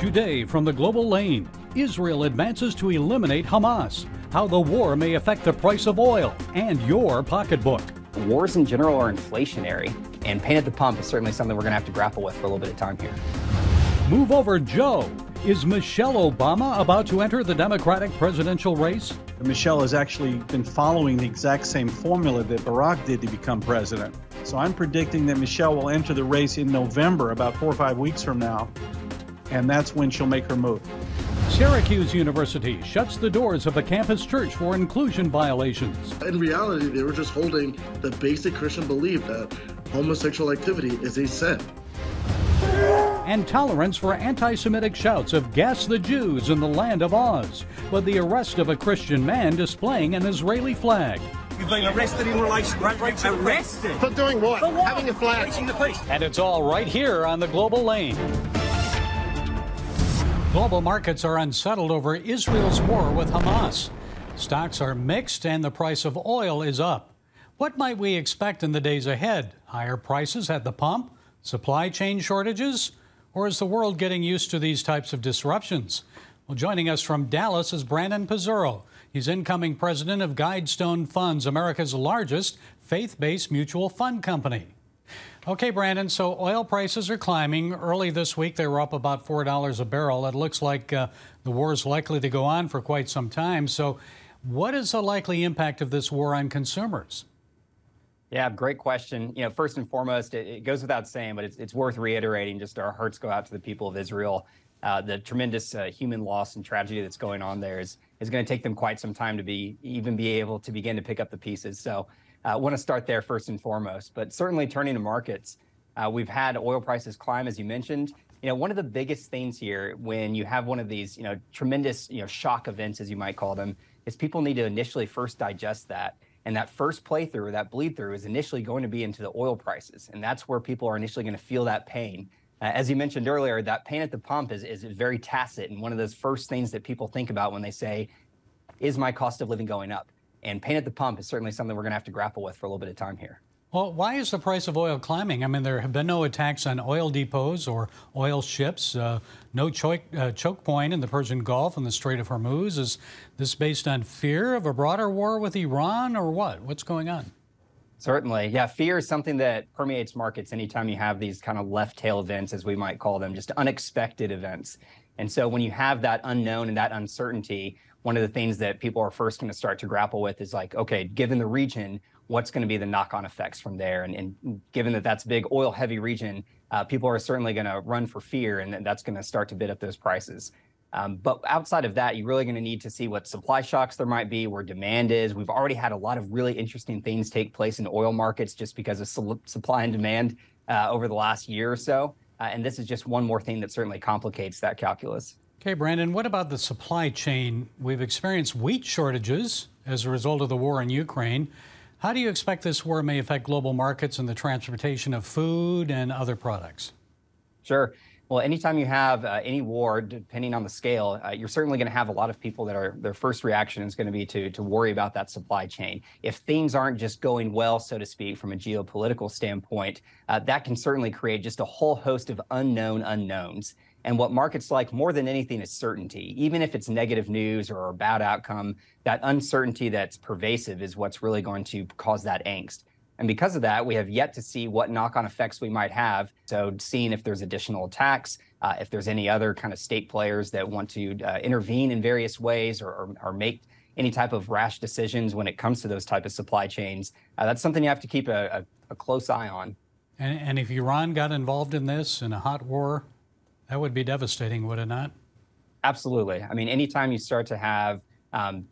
Today from the Global Lane, Israel advances to eliminate Hamas, how the war may affect the price of oil and your pocketbook. Wars in general are inflationary, and pain at the pump is certainly something we're going to have to grapple with for a little bit of time here. Move over, Joe. Is Michelle Obama about to enter the Democratic presidential race? Michelle has actually been following the exact same formula that Barack did to become president. So I'm predicting that Michelle will enter the race in November, about 4 or 5 weeks from now, and that's when she'll make her move. Syracuse University shuts the doors of a campus church for inclusion violations. In reality, they were just holding the basic Christian belief that homosexual activity is a sin. And tolerance for anti-Semitic shouts of "Gas the Jews" in the land of Oz, but the arrest of a Christian man displaying an Israeli flag. You've been arrested in relation to arrested? For doing what? For what? Having a flag. Reaching the peace. And it's all right here on the Global Lane. Global markets are unsettled over Israel's war with Hamas. Stocks are mixed and the price of oil is up. What might we expect in the days ahead? Higher prices at the pump? Supply chain shortages? Or is the world getting used to these types of disruptions? Well, joining us from Dallas is Brandon Pizzurro. He's incoming president of Guidestone Funds, America's largest faith-based mutual fund company. Okay, Brandon, so oil prices are climbing. Early this week, they were up about $4 a barrel. It looks like the war is likely to go on for quite some time. So what is the likely impact of this war on consumers? Yeah, great question. First and foremost, it goes without saying, but it's worth reiterating. Just our hearts go out to the people of Israel. The tremendous human loss and tragedy that's going on there is going to take them quite some time to be able to begin to pick up the pieces. So I want to start there first and foremost. But certainly turning to markets, we've had oil prices climb, as you mentioned. One of the biggest things here when you have one of these tremendous shock events, as you might call them, is people need to initially first digest that. And that first playthrough or that bleed through is initially going to be into the oil prices. And that's where people are initially going to feel that pain. As you mentioned earlier, that pain at the pump is very tacit. And one of those first things that people think about when they say, is my cost of living going up? And pain at the pump is certainly something we're going to have to grapple with for a little bit of time here. Well, why is the price of oil climbing? I mean, there have been no attacks on oil depots or oil ships, no choke point in the Persian Gulf and the Strait of Hormuz. Is this based on fear of a broader war with Iran or what? What's going on? Certainly. Yeah, fear is something that permeates markets anytime you have these kind of left tail events, as we might call them, just unexpected events. And so when you have that unknown and that uncertainty, one of the things that people are first going to start to grapple with is like, okay, given the region, what's going to be the knock-on effects from there? And given that that's a big oil-heavy region, people are certainly going to run for fear, and that's going to start to bid up those prices. But outside of that, you're really going to need to see what supply shocks there might be, where demand is. We've already had a lot of really interesting things take place in oil markets just because of supply and demand over the last year or so. And this is just one more thing that certainly complicates that calculus. Okay, Brandon, what about the supply chain? We've experienced wheat shortages as a result of the war in Ukraine. How do you expect this war may affect global markets and the transportation of food and other products? Sure. Well, anytime you have any war, depending on the scale, you're certainly going to have a lot of people that their first reaction is going to be to worry about that supply chain. If things aren't just going well, so to speak, from a geopolitical standpoint, that can certainly create just a whole host of unknown unknowns. And what markets like more than anything is certainty. Even if it's negative news or a bad outcome, that uncertainty that's pervasive is what's really going to cause that angst. And because of that, we have yet to see what knock-on effects we might have. So seeing if there's additional attacks, if there's any other kind of state players that want to intervene in various ways or make any type of rash decisions when it comes to those type of supply chains, that's something you have to keep a close eye on. And if Iran got involved in this, in a hot war, that would be devastating, would it not? Absolutely. I mean, anytime you start to have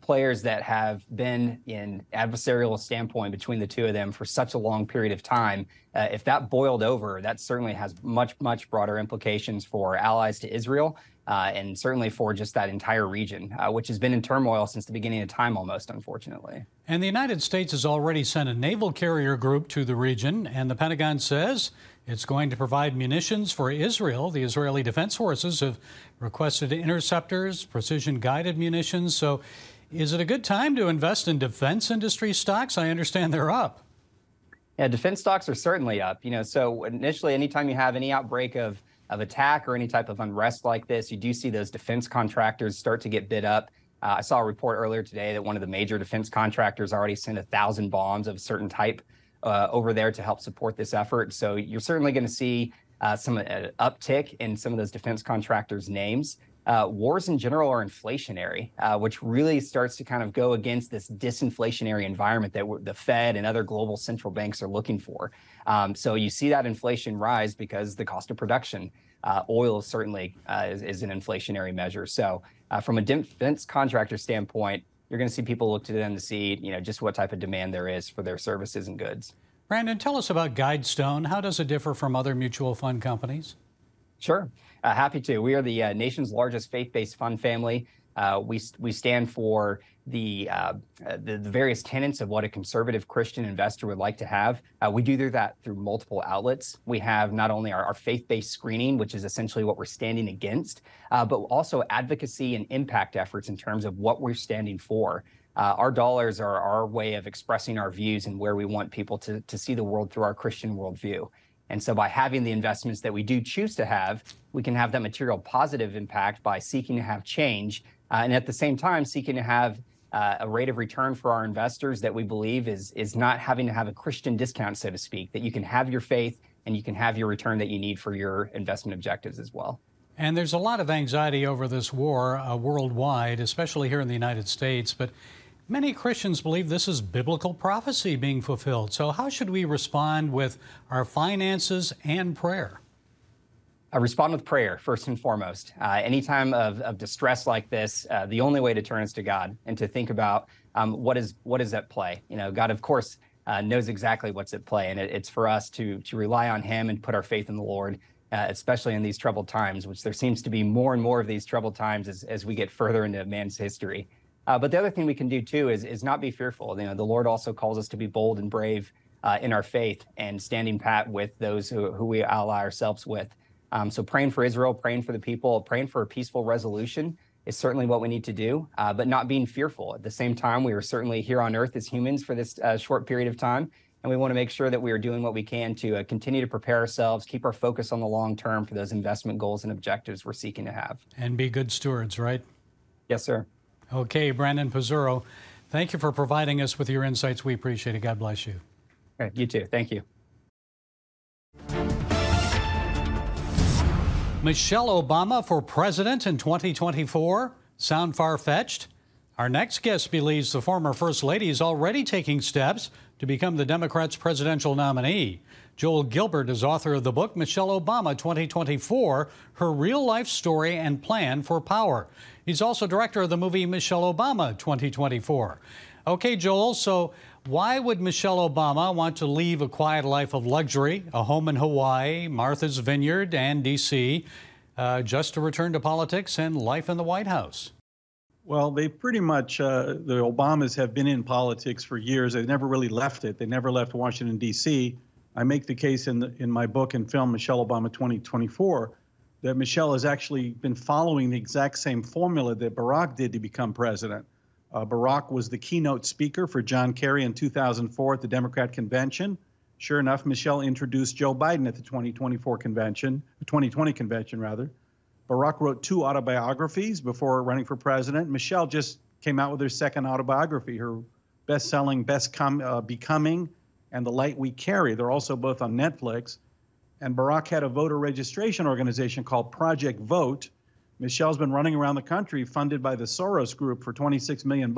players that have been in adversarial standpoint between the two of them for such a long period of time, if that boiled over, that certainly has much, much broader implications for allies to Israel and certainly for just that entire region, which has been in turmoil since the beginning of time almost, unfortunately. And the United States has already sent a naval carrier group to the region, and the Pentagon says it's going to provide munitions for Israel. The Israeli Defense Forces have requested interceptors, precision-guided munitions. So is it a good time to invest in defense industry stocks? I understand they're up. Yeah, defense stocks are certainly up. So initially, anytime you have any outbreak of attack or any type of unrest like this, you do see those defense contractors start to get bid up. I saw a report earlier today that one of the major defense contractors already sent 1,000 bombs of a certain type over there to help support this effort. So you're certainly going to see some uptick in some of those defense contractors' names. Wars in general are inflationary, which really starts to kind of go against this disinflationary environment that the Fed and other global central banks are looking for. So you see that inflation rise because the cost of production. Oil certainly is an inflationary measure. So from a defense contractor standpoint, you're going to see people look to them to see, just what type of demand there is for their services and goods. Brandon, tell us about Guidestone. How does it differ from other mutual fund companies? Sure. Happy to. We are the nation's largest faith-based fund family. We stand for the various tenets of what a conservative Christian investor would like to have. We do that through multiple outlets. We have not only our faith-based screening, which is essentially what we're standing against, but also advocacy and impact efforts in terms of what we're standing for. Our dollars are our way of expressing our views and where we want people to see the world through our Christian worldview. And so by having the investments that we do choose to have, we can have that material positive impact by seeking to have change and at the same time seeking to have a rate of return for our investors that we believe is not having to have a Christian discount, so to speak, that you can have your faith and you can have your return that you need for your investment objectives as well. And there's a lot of anxiety over this war worldwide, especially here in the United States. But many Christians believe this is biblical prophecy being fulfilled. So how should we respond with our finances and prayer? Respond with prayer, first and foremost. Any time of distress like this, the only way to turn is to God and to think about what is at play. God, of course, knows exactly what's at play, and it's for us to rely on Him and put our faith in the Lord, especially in these troubled times, which there seems to be more and more of these troubled times as we get further into man's history. But the other thing we can do, too, is not be fearful. The Lord also calls us to be bold and brave in our faith and standing pat with those who we ally ourselves with. So praying for Israel, praying for the people, praying for a peaceful resolution is certainly what we need to do, but not being fearful. At the same time, we are certainly here on earth as humans for this short period of time, and we want to make sure that we are doing what we can to continue to prepare ourselves, keep our focus on the long term for those investment goals and objectives we're seeking to have. And be good stewards, right? Yes, sir. Okay, Brandon Pizzurro, thank you for providing us with your insights. We appreciate it. God bless you. All right, you too. Thank you. Michelle Obama for president in 2024? Sound far-fetched? Our next guest believes the former First Lady is already taking steps to become the Democrats' presidential nominee. Joel Gilbert is author of the book Michelle Obama 2024, Her Real-Life Story and Plan for Power. He's also director of the movie Michelle Obama 2024. Okay, Joel, so why would Michelle Obama want to leave a quiet life of luxury, a home in Hawaii, Martha's Vineyard, and D.C., just to return to politics and life in the White House? Well, they pretty much, the Obamas have been in politics for years. They've never really left it. They never left Washington, D.C. I make the case in my book and film, Michelle Obama 2024, that Michelle has actually been following the exact same formula that Barack did to become president. Barack was the keynote speaker for John Kerry in 2004 at the Democrat convention. Sure enough, Michelle introduced Joe Biden at the 2020 convention rather. Barack wrote 2 autobiographies before running for president. Michelle just came out with her second autobiography, her best-selling Becoming and The Light We Carry. They're also both on Netflix. And Barack had a voter registration organization called Project Vote. Michelle's been running around the country funded by the Soros Group for $26 million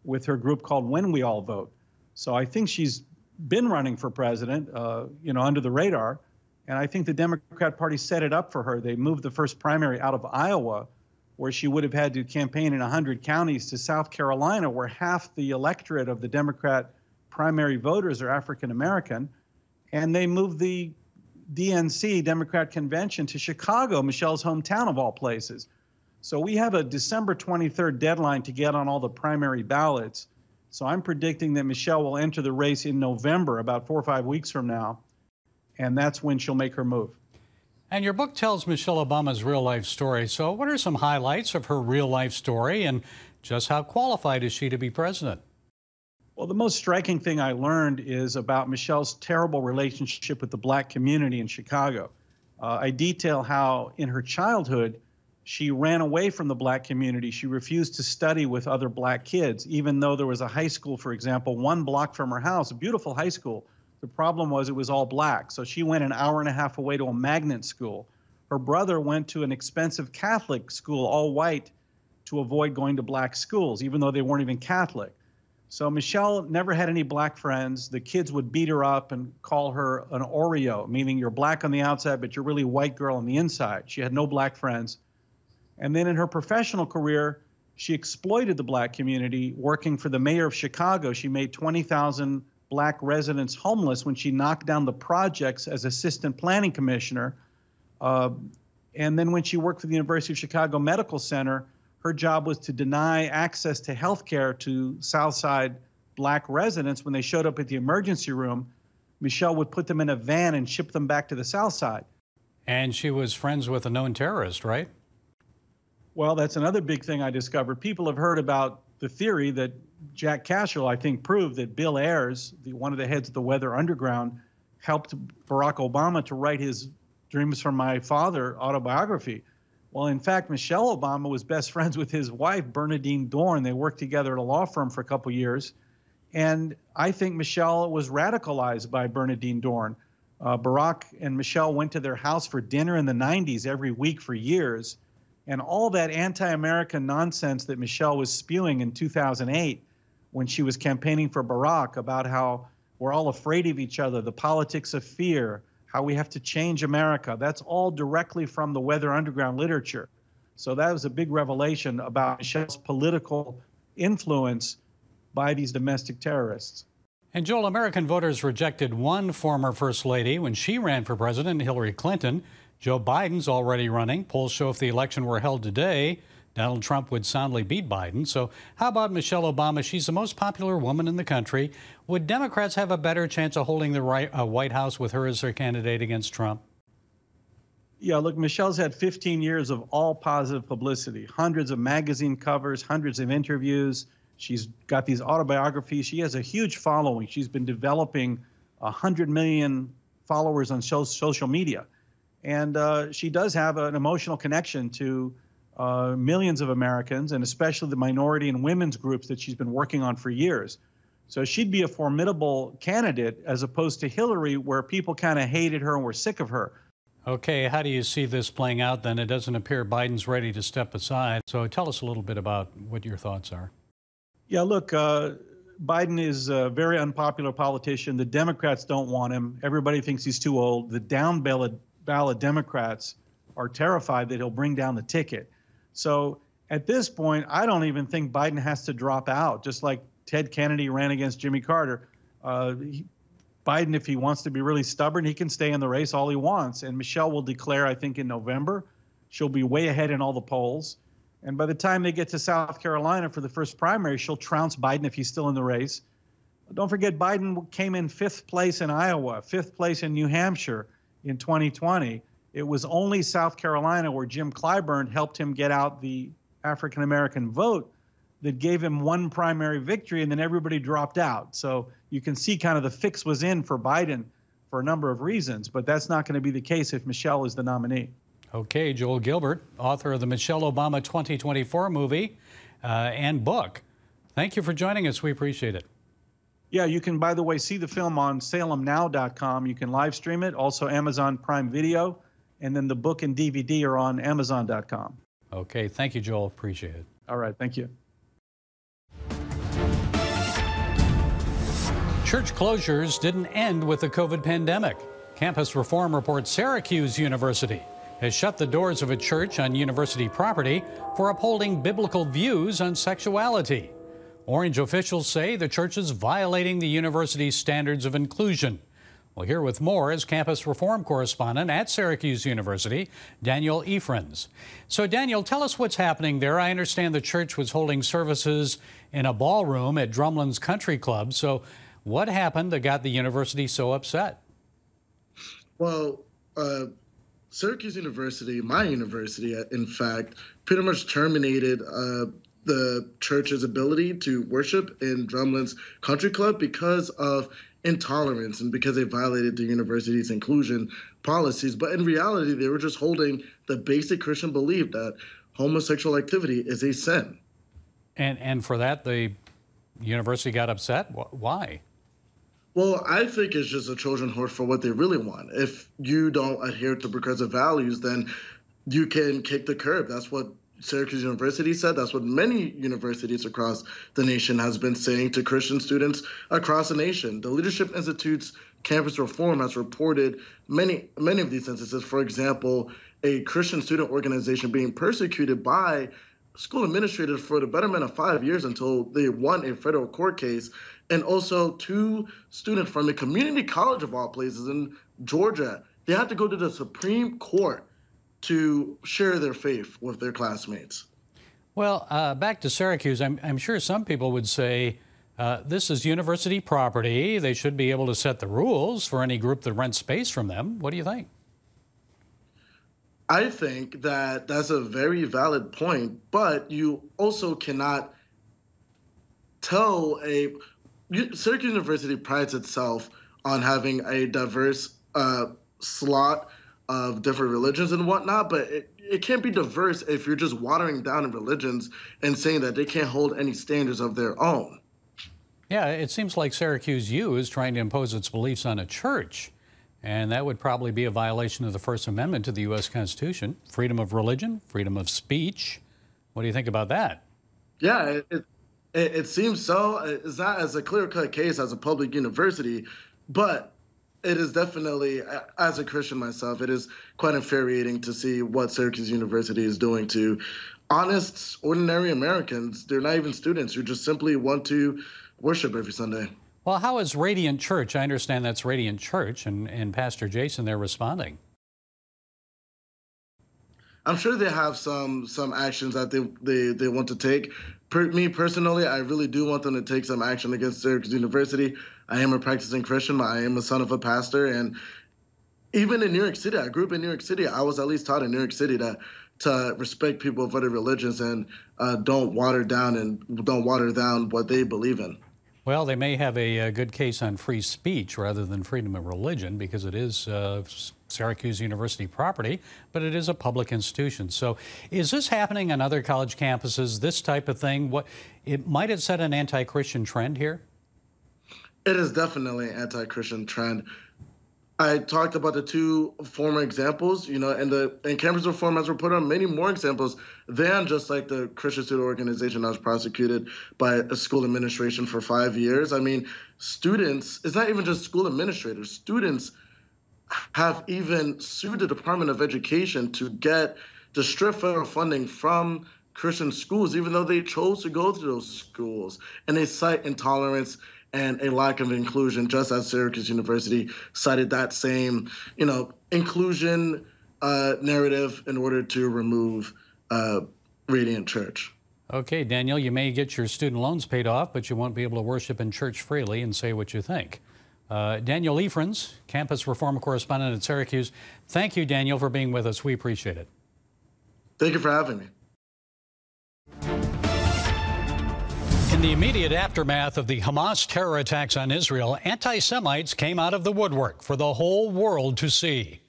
with her group called When We All Vote. So I think she's been running for president, under the radar. And I think the Democrat Party set it up for her. They moved the first primary out of Iowa, where she would have had to campaign in 100 counties, to South Carolina, where half the electorate of the Democrat primary voters are African American. And they moved the DNC, Democrat Convention, to Chicago, Michelle's hometown of all places. So we have a December 23rd deadline to get on all the primary ballots. So I'm predicting that Michelle will enter the race in November, about 4 or 5 weeks from now. And that's when she'll make her move. And your book tells Michelle Obama's real-life story. So what are some highlights of her real-life story, and just how qualified is she to be president? Well, the most striking thing I learned is about Michelle's terrible relationship with the black community in Chicago. I detail how in her childhood, she ran away from the black community. She refused to study with other black kids, even though there was a high school, for example, 1 block from her house, a beautiful high school. The problem was it was all black. So she went an hour and a half away to a magnet school. Her brother went to an expensive Catholic school, all white, to avoid going to black schools, even though they weren't even Catholic. So Michelle never had any black friends. The kids would beat her up and call her an Oreo, meaning you're black on the outside, but you're really a white girl on the inside. She had no black friends. And then in her professional career, she exploited the black community, working for the mayor of Chicago. She made 20,000 black residents homeless when she knocked down the projects as assistant planning commissioner. And then when she worked for the University of Chicago Medical Center, her job was to deny access to health care to Southside black residents. When they showed up at the emergency room, Michelle would put them in a van and ship them back to the South Side. And she was friends with a known terrorist, right? Well, that's another big thing I discovered. People have heard about the theory that Jack Cashill, I think, proved that Bill Ayers, one of the heads of the Weather Underground, helped Barack Obama to write his Dreams from My Father autobiography. Well, in fact, Michelle Obama was best friends with his wife, Bernadine Dorn. They worked together at a law firm for a couple years. And I think Michelle was radicalized by Bernadine Dorn. Barack and Michelle went to their house for dinner in the 90s every week for years. And all that anti-American nonsense that Michelle was spewing in 2008 when she was campaigning for Barack about how we're all afraid of each other, the politics of fear, how we have to change America. That's all directly from the Weather Underground literature. So that was a big revelation about Michelle's political influence by these domestic terrorists. And Joel, American voters rejected one former First Lady when she ran for president, Hillary Clinton. Joe Biden's already running. Polls show if the election were held today, Donald Trump would soundly beat Biden. So how about Michelle Obama? She's the most popular woman in the country. Would Democrats have a better chance of holding the White House with her as their candidate against Trump? Yeah, look, Michelle's had 15 years of all positive publicity, hundreds of magazine covers, hundreds of interviews. She's got these autobiographies. She has a huge following. She's been developing 100 million followers on social media. And she does have an emotional connection to millions of Americans, and especially the minority and women's groups that she's been working on for years. So she'd be a formidable candidate as opposed to Hillary, where people kind of hated her and were sick of her. Okay, how do you see this playing out then? It doesn't appear Biden's ready to step aside. So tell us a little bit about what your thoughts are. Yeah, look, Biden is a very unpopular politician. The Democrats don't want him. Everybody thinks he's too old. The down ballot Democrats are terrified that he'll bring down the ticket. So at this point, I don't even think Biden has to drop out, just like Ted Kennedy ran against Jimmy Carter. Biden, if he wants to be really stubborn, he can stay in the race all he wants. And Michelle will declare, I think, in November. She'll be way ahead in all the polls. And by the time they get to South Carolina for the first primary, she'll trounce Biden if he's still in the race. Don't forget, Biden came in 5th place in Iowa, 5th place in New Hampshire in 2020. It was only South Carolina, where Jim Clyburn helped him get out the African-American vote, that gave him one primary victory, and then everybody dropped out. So you can see kind of the fix was in for Biden for a number of reasons, but that's not going to be the case if Michelle is the nominee. Okay, Joel Gilbert, author of the Michelle Obama 2024 movie and book. Thank you for joining us. We appreciate it. Yeah, you can, by the way, see the film on salemnow.com. You can live stream it, also Amazon Prime Video, and then the book and DVD are on amazon.com. Okay, thank you, Joel. Appreciate it. All right, thank you. Church closures didn't end with the COVID pandemic. Campus Reform reports Syracuse University has shut the doors of a church on university property for upholding biblical views on sexuality. Orange officials say the church is violating the university's standards of inclusion. Well, here with more is Campus Reform correspondent at Syracuse University, Daniel Efrens. So, Daniel, tell us what's happening there. I understand the church was holding services in a ballroom at Drumlin's Country Club. So, what happened that got the university so upset? Well, Syracuse University, my university, in fact, pretty much terminated the church's ability to worship in Drumlin's Country Club because of intolerance and because they violated the university's inclusion policies. But in reality, they were just holding the basic Christian belief that homosexual activity is a sin. And for that, the university got upset? Why? Well, I think it's just a Trojan horse for what they really want. If you don't adhere to progressive values, then you can kick the curb. That's what Syracuse University said. That's what many universities across the nation has been saying to Christian students across the nation. The Leadership Institute's campus reform has reported many of these instances. For example, a Christian student organization being persecuted by school administrators for the betterment of 5 years until they won a federal court case. And also 2 students from a community college of all places in Georgia, they had to go to the Supreme Court to share their faith with their classmates. Well, back to Syracuse, I'm sure some people would say this is university property. They should be able to set the rules for any group that rents space from them. What do you think? I think that that's a very valid point, but you also cannot tell Syracuse University prides itself on having a diverse slot of different religions and whatnot, but it can't be diverse if you're just watering down in religions and saying that they can't hold any standards of their own. Yeah, it seems like Syracuse U is trying to impose its beliefs on a church, and that would probably be a violation of the First Amendment to the U.S. Constitution. Freedom of religion, freedom of speech. What do you think about that? Yeah, it seems so. It's not as a clear-cut case as a public university, but it is definitely, as a Christian myself, it is quite infuriating to see what Syracuse University is doing to honest, ordinary Americans. They're not even students who just simply want to worship every Sunday. Well, how is Radiant Church? I understand that's Radiant Church, and Pastor Jason, they're responding. I'm sure they have some actions that they want to take. Me personally, I really do want them to take some action against Syracuse University. I am a practicing Christian. I am a son of a pastor, and even in New York City, I grew up in New York City. I was at least taught in New York City to respect people of other religions and don't water down what they believe in. Well, they may have a good case on free speech rather than freedom of religion because it is Syracuse University property, but it is a public institution. So is this happening on other college campuses, this type of thing? Might it set an anti-Christian trend here? It is definitely an anti-Christian trend. I talked about the 2 former examples, and campus reform has reported on many more examples than just like the Christian student organization that was prosecuted by a school administration for 5 years. I mean, students, it's not even just school administrators, students have even sued the Department of Education to get the strip federal funding from Christian schools, even though they chose to go to those schools. And they cite intolerance and a lack of inclusion, just as Syracuse University cited that same, inclusion narrative in order to remove Radiant Church. Okay, Daniel, you may get your student loans paid off, but you won't be able to worship in church freely and say what you think. Daniel Efrons, campus reform correspondent at Syracuse. Thank you, Daniel, for being with us. We appreciate it. Thank you for having me. In the immediate aftermath of the Hamas terror attacks on Israel, anti-Semites came out of the woodwork for the whole world to see.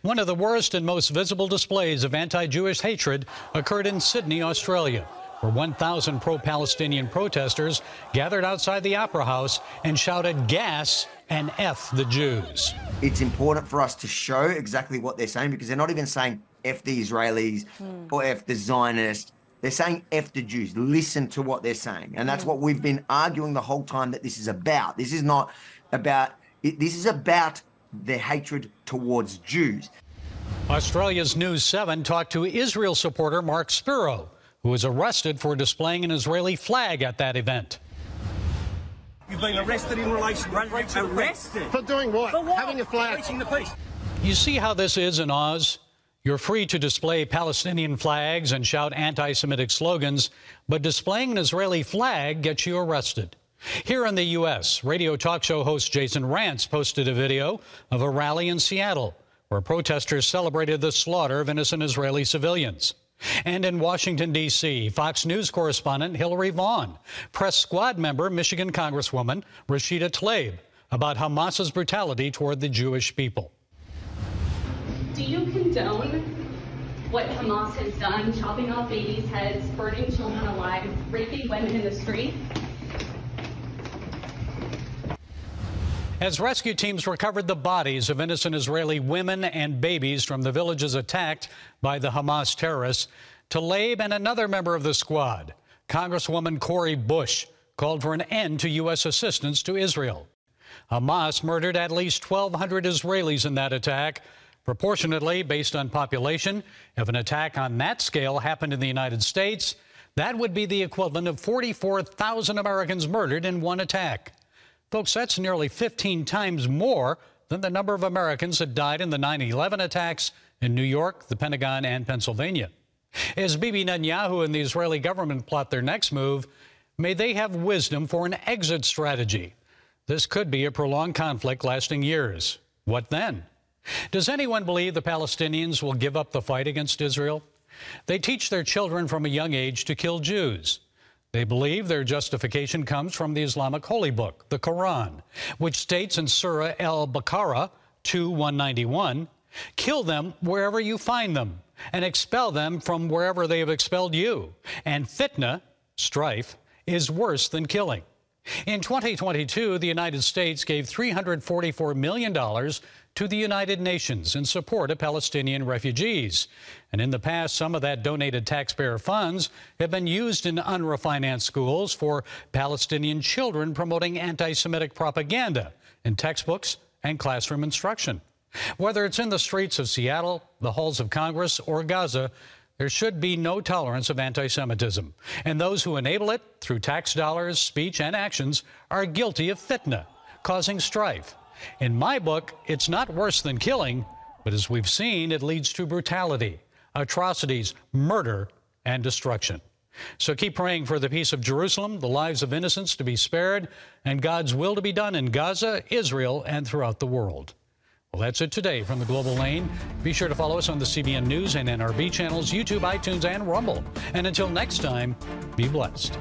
One of the worst and most visible displays of anti-Jewish hatred occurred in Sydney, Australia, where 1,000 pro-Palestinian protesters gathered outside the Opera House and shouted gas and F the Jews. It's important for us to show exactly what they're saying, because they're not even saying F the Israelis or F the Zionists. They're saying F the Jews. Listen to what they're saying. And that's what we've been arguing the whole time that this is about. This is not about, this is about their hatred towards Jews. Australia's News 7 talked to Israel supporter Mark Spiro, who was arrested for displaying an Israeli flag at that event. You've been arrested in relation to arrested for doing what? For what? Having a flag. Preaching the peace. You see how this is in Oz? You're free to display Palestinian flags and shout anti-Semitic slogans, but displaying an Israeli flag gets you arrested. Here in the U.S., radio talk show host Jason Rantz posted a video of a rally in Seattle where protesters celebrated the slaughter of innocent Israeli civilians. And in Washington, D.C., Fox News correspondent Hillary Vaughn, press squad member Michigan Congresswoman Rashida Tlaib about Hamas's brutality toward the Jewish people. Do you condone what Hamas has done, chopping off babies' heads, burning children alive, raping women in the street? As rescue teams recovered the bodies of innocent Israeli women and babies from the villages attacked by the Hamas terrorists, Tlaib and another member of the squad, Congresswoman Cori Bush, called for an end to U.S. assistance to Israel. Hamas murdered at least 1,200 Israelis in that attack. Proportionately, based on population, if an attack on that scale happened in the United States, that would be the equivalent of 44,000 Americans murdered in one attack. Folks, that's nearly 15 times more than the number of Americans that died in the 9/11 attacks in New York, the Pentagon, and Pennsylvania. As Bibi Netanyahu and the Israeli government plot their next move, may they have wisdom for an exit strategy. This could be a prolonged conflict lasting years. What then? Does anyone believe the Palestinians will give up the fight against Israel? They teach their children from a young age to kill Jews. They believe their justification comes from the Islamic holy book, the Quran, which states in Surah al-Baqarah 2:191, kill them wherever you find them and expel them from wherever they have expelled you. And fitna, strife, is worse than killing. In 2022, the United States gave $344 million to the United Nations in support of Palestinian refugees. And in the past, some of that donated taxpayer funds have been used in UNRWA-financed schools for Palestinian children promoting anti-Semitic propaganda in textbooks and classroom instruction. Whether it's in the streets of Seattle, the halls of Congress, or Gaza, there should be no tolerance of anti-Semitism. And those who enable it through tax dollars, speech, and actions are guilty of fitna, causing strife. In my book, it's not worse than killing, but as we've seen, it leads to brutality, atrocities, murder, and destruction. So keep praying for the peace of Jerusalem, the lives of innocents to be spared, and God's will to be done in Gaza, Israel, and throughout the world. Well, that's it today from the Global Lane. Be sure to follow us on the CBN News and NRB channels, YouTube, iTunes, and Rumble. And until next time, be blessed.